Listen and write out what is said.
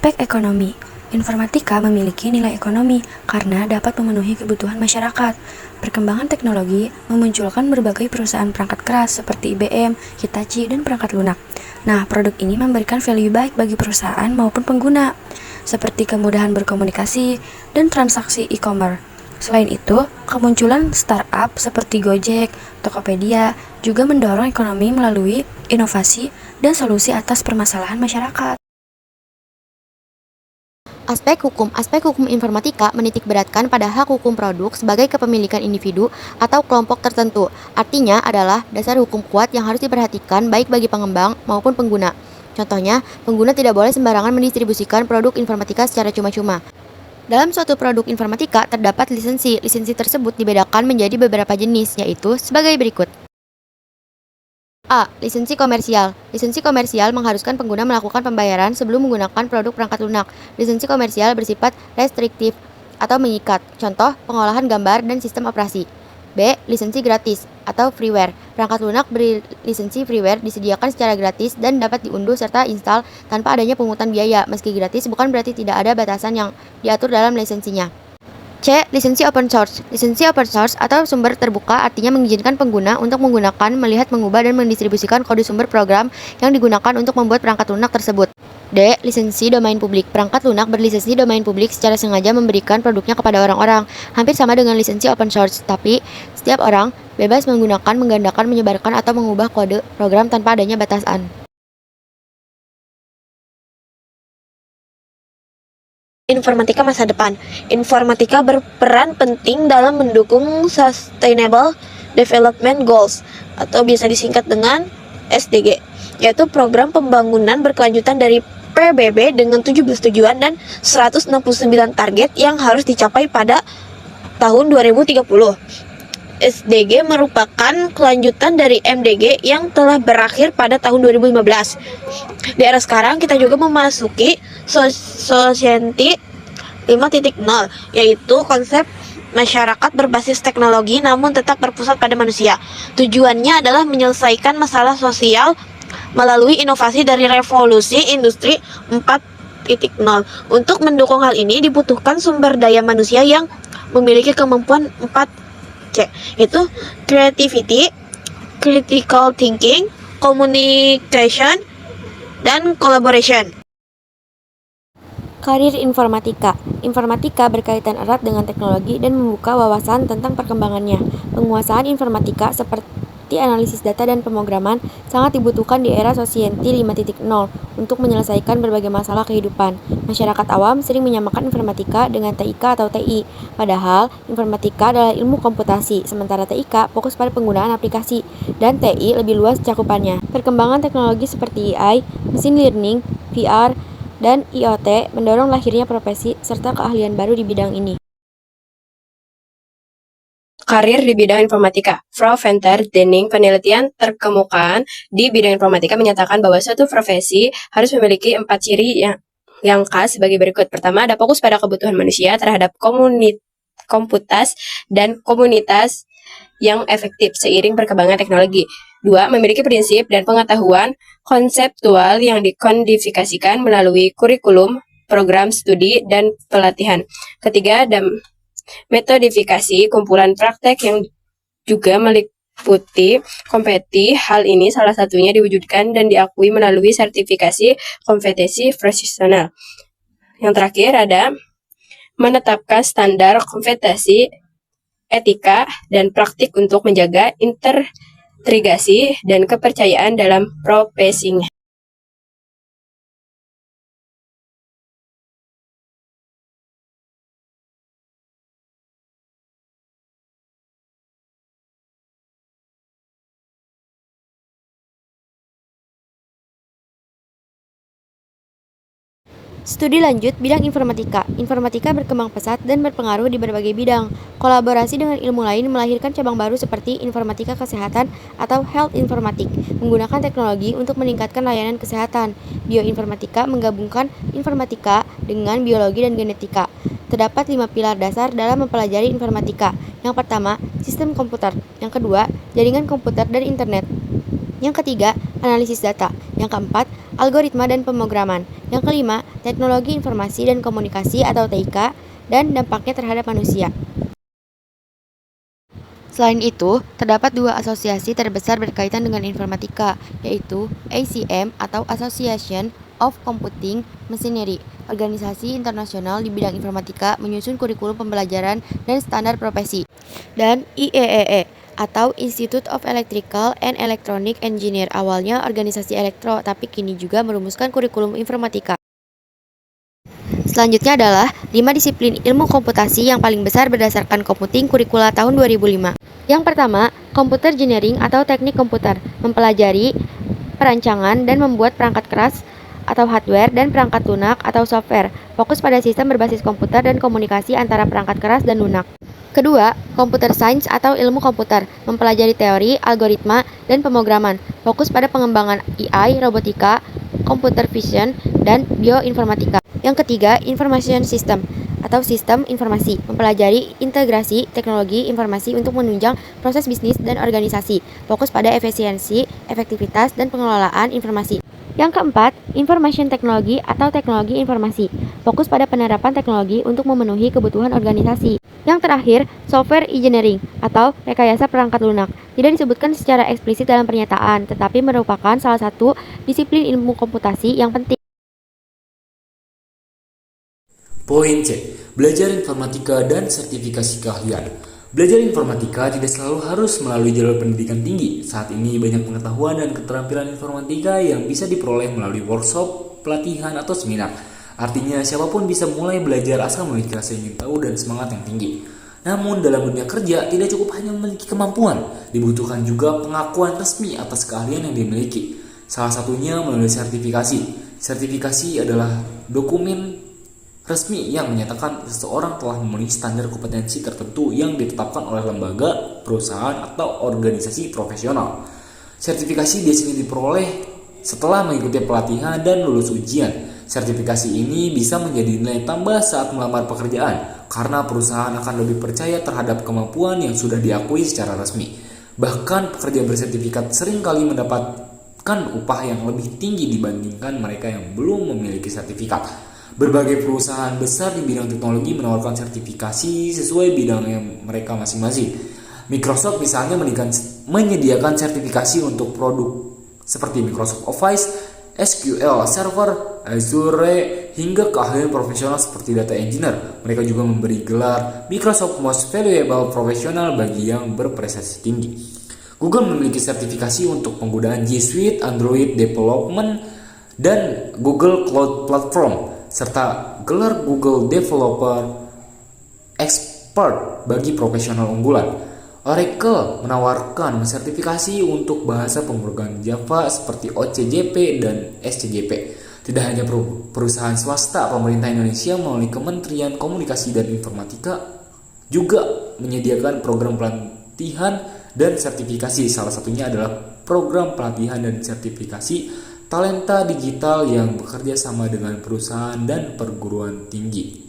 Aspek ekonomi. Informatika memiliki nilai ekonomi karena dapat memenuhi kebutuhan masyarakat. Perkembangan teknologi memunculkan berbagai perusahaan perangkat keras seperti IBM, Hitachi, dan perangkat lunak. Nah, produk ini memberikan value baik bagi perusahaan maupun pengguna, seperti kemudahan berkomunikasi dan transaksi e-commerce. Selain itu, kemunculan startup seperti Gojek, Tokopedia juga mendorong ekonomi melalui inovasi dan solusi atas permasalahan masyarakat. Aspek hukum informatika menitikberatkan pada hak hukum produk sebagai kepemilikan individu atau kelompok tertentu. Artinya adalah dasar hukum kuat yang harus diperhatikan baik bagi pengembang maupun pengguna. Contohnya, pengguna tidak boleh sembarangan mendistribusikan produk informatika secara cuma-cuma. Dalam suatu produk informatika terdapat lisensi. Lisensi tersebut dibedakan menjadi beberapa jenis, yaitu sebagai berikut. A. Lisensi komersial. Lisensi komersial mengharuskan pengguna melakukan pembayaran sebelum menggunakan produk perangkat lunak. Lisensi komersial bersifat restriktif atau mengikat. Contoh, pengolahan gambar dan sistem operasi. B. Lisensi gratis atau freeware. Perangkat lunak berlisensi freeware disediakan secara gratis dan dapat diunduh serta install tanpa adanya pungutan biaya. Meski gratis, bukan berarti tidak ada batasan yang diatur dalam lisensinya. C. Lisensi open source. Lisensi open source atau sumber terbuka artinya mengizinkan pengguna untuk menggunakan, melihat, mengubah, dan mendistribusikan kode sumber program yang digunakan untuk membuat perangkat lunak tersebut. D. Lisensi domain publik. Perangkat lunak berlisensi domain publik secara sengaja memberikan produknya kepada orang-orang. Hampir sama dengan lisensi open source, tapi setiap orang bebas menggunakan, menggandakan, menyebarkan, atau mengubah kode program tanpa adanya batasan. Informatika masa depan. Informatika berperan penting dalam mendukung Sustainable Development Goals atau biasa disingkat dengan SDG, yaitu program pembangunan berkelanjutan dari PBB dengan 17 tujuan dan 169 target yang harus dicapai pada tahun 2030. SDG merupakan kelanjutan dari MDG yang telah berakhir pada tahun 2015. Di era sekarang kita juga memasuki Society 5.0, yaitu konsep masyarakat berbasis teknologi namun tetap berpusat pada manusia. Tujuannya adalah menyelesaikan masalah sosial melalui inovasi dari revolusi industri 4.0. Untuk mendukung hal ini dibutuhkan sumber daya manusia yang memiliki kemampuan 4C, yaitu creativity, critical thinking, communication, dan collaboration. Karir informatika. Informatika berkaitan erat dengan teknologi dan membuka wawasan tentang perkembangannya. Penguasaan informatika seperti analisis data dan pemrograman sangat dibutuhkan di era Society 5.0 untuk menyelesaikan berbagai masalah kehidupan. Masyarakat awam sering menyamakan informatika dengan TIK atau TI, padahal informatika adalah ilmu komputasi, sementara TIK fokus pada penggunaan aplikasi, dan TI lebih luas cakupannya. Perkembangan teknologi seperti AI, machine learning, VR, dan IoT mendorong lahirnya profesi serta keahlian baru di bidang ini. Karir di bidang informatika. Frau Venter Denning, penelitian terkemukaan di bidang informatika menyatakan bahwa suatu profesi harus memiliki 4 ciri yang khas sebagai berikut. Pertama, ada fokus pada kebutuhan manusia terhadap komputas dan komunitas yang efektif seiring perkembangan teknologi. 2. Memiliki prinsip dan pengetahuan konseptual yang dikodifikasikan melalui kurikulum, program studi, dan pelatihan. Ketiga, metodifikasi kumpulan praktek yang juga meliputi kompeti. Hal ini salah satunya diwujudkan dan diakui melalui sertifikasi kompetensi profesional. Yang terakhir ada menetapkan standar kompetensi, etika, dan praktik untuk menjaga integrasi dan kepercayaan dalam profesinya. Studi lanjut bidang informatika. Informatika berkembang pesat dan berpengaruh di berbagai bidang. Kolaborasi dengan ilmu lain melahirkan cabang baru seperti informatika kesehatan atau health informatik, menggunakan teknologi untuk meningkatkan layanan kesehatan. Bioinformatika menggabungkan informatika dengan biologi dan genetika. Terdapat 5 pilar dasar dalam mempelajari informatika. Yang pertama, sistem komputer. Yang kedua, jaringan komputer dan internet. Yang ketiga, analisis data. Yang keempat, algoritma dan pemrograman. Yang kelima, teknologi informasi dan komunikasi atau TIK dan dampaknya terhadap manusia. Selain itu, terdapat dua asosiasi terbesar berkaitan dengan informatika, yaitu ACM atau Association of Computing Machinery. Organisasi internasional di bidang informatika menyusun kurikulum pembelajaran dan standar profesi. Dan IEEE atau Institute of Electrical and Electronic Engineer, awalnya organisasi elektro, tapi kini juga merumuskan kurikulum informatika. Selanjutnya adalah 5 disiplin ilmu komputasi yang paling besar berdasarkan Computing Curricula tahun 2005. Yang pertama, Computer Engineering atau teknik komputer, mempelajari perancangan dan membuat perangkat keras atau hardware dan perangkat lunak atau software, fokus pada sistem berbasis komputer dan komunikasi antara perangkat keras dan lunak. Kedua, Computer Science atau ilmu komputer, mempelajari teori, algoritma, dan pemrograman, fokus pada pengembangan AI, robotika, computer vision, dan bioinformatika. Yang ketiga, Information System atau sistem informasi, mempelajari integrasi teknologi informasi untuk menunjang proses bisnis dan organisasi, fokus pada efisiensi, efektivitas, dan pengelolaan informasi. Yang keempat, Information Technology atau teknologi informasi, fokus pada penerapan teknologi untuk memenuhi kebutuhan organisasi. Yang terakhir, Software Engineering atau rekayasa perangkat lunak, tidak disebutkan secara eksplisit dalam pernyataan, tetapi merupakan salah satu disiplin ilmu komputasi yang penting. Poin C. Belajar informatika dan sertifikasi keahlian. Belajar informatika tidak selalu harus melalui jalur pendidikan tinggi. Saat ini banyak pengetahuan dan keterampilan informatika yang bisa diperoleh melalui workshop, pelatihan, atau seminar. Artinya siapapun bisa mulai belajar asal memiliki rasa ingin tahu dan semangat yang tinggi. Namun dalam dunia kerja tidak cukup hanya memiliki kemampuan, dibutuhkan juga pengakuan resmi atas keahlian yang dimiliki. Salah satunya melalui sertifikasi. Sertifikasi adalah dokumen resmi yang menyatakan seseorang telah memenuhi standar kompetensi tertentu yang ditetapkan oleh lembaga, perusahaan, atau organisasi profesional. Sertifikasi biasanya diperoleh setelah mengikuti pelatihan dan lulus ujian. Sertifikasi ini bisa menjadi nilai tambah saat melamar pekerjaan karena perusahaan akan lebih percaya terhadap kemampuan yang sudah diakui secara resmi. Bahkan pekerja bersertifikat seringkali mendapatkan upah yang lebih tinggi dibandingkan mereka yang belum memiliki sertifikat. Berbagai perusahaan besar di bidang teknologi menawarkan sertifikasi sesuai bidang yang mereka masing-masing. Microsoft misalnya menyediakan sertifikasi untuk produk seperti Microsoft Office, SQL Server, Azure, hingga keahlian profesional seperti data engineer. Mereka juga memberi gelar Microsoft Most Valuable Professional bagi yang berprestasi tinggi. Google memiliki sertifikasi untuk penggunaan G Suite, Android Development, dan Google Cloud Platform, serta gelar Google Developer Expert bagi profesional unggulan. Oracle menawarkan sertifikasi untuk bahasa pemrograman Java seperti OCJP dan SCJP. Tidak hanya perusahaan swasta, pemerintah Indonesia melalui Kementerian Komunikasi dan Informatika juga menyediakan program pelatihan dan sertifikasi. Salah satunya adalah program pelatihan dan sertifikasi talenta digital yang bekerja sama dengan perusahaan dan perguruan tinggi.